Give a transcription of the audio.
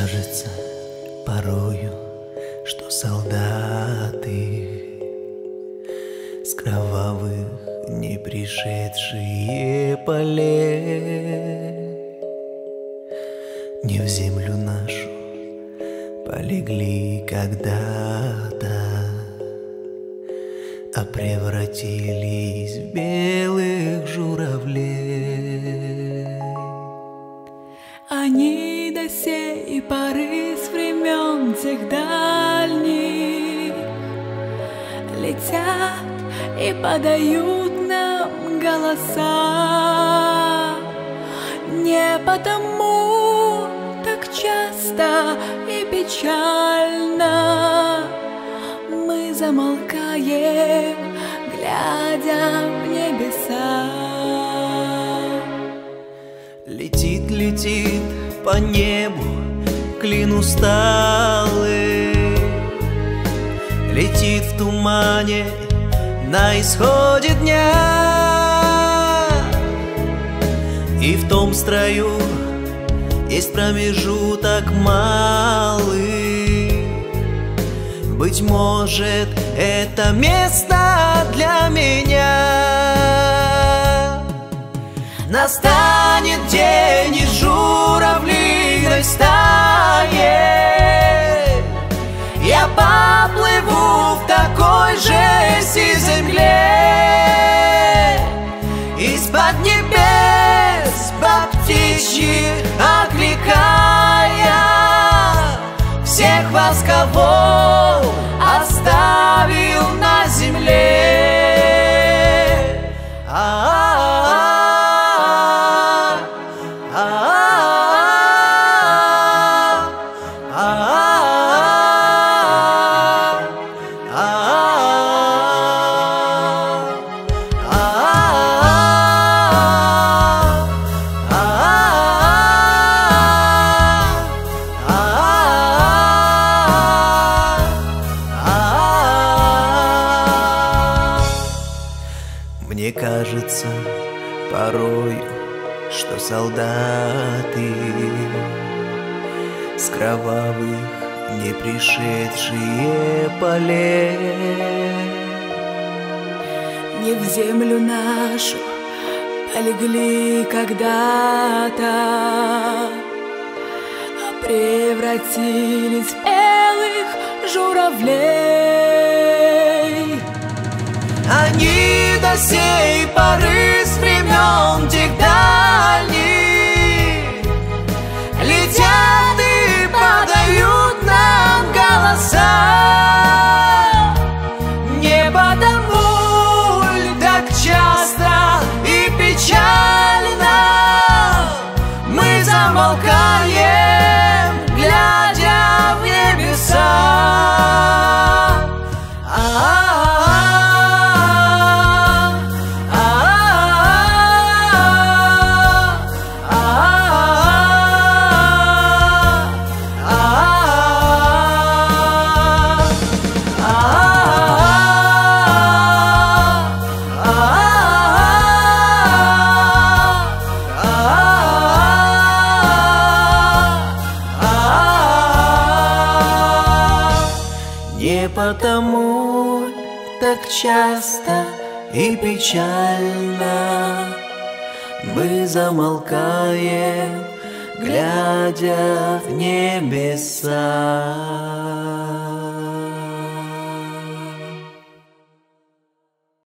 кажется порою, что солдаты с кровавых не пришедшие полей не в землю нашу полегли когда-то, а превратились в белых журавлей. Они до сей поры с времен тех дальних летят и подают нам голоса. Не потому так часто и печально мы замолкаем, глядя в небеса. Летит, летит по небу клин усталый, летит в тумане на исходе дня, и в том строю есть промежуток малый. Быть может, это место для меня. Настанет день, и журавлиной стае я поплыву в такой же сизой мгле, из-под небес по птичьи окликая всех вас, кого оставил на земле. Мне кажется порою, что солдаты с кровавых не пришедшие полей Не в землю нашу полегли когда-то, а превратились в белых журавлей. Они до сей поры с времен тех дальних летят и подают нам голоса. Не потому ль так часто и печально мы замолкаем, глядя в небеса. Не потому так часто и печально мы замолкаем, глядя в небеса.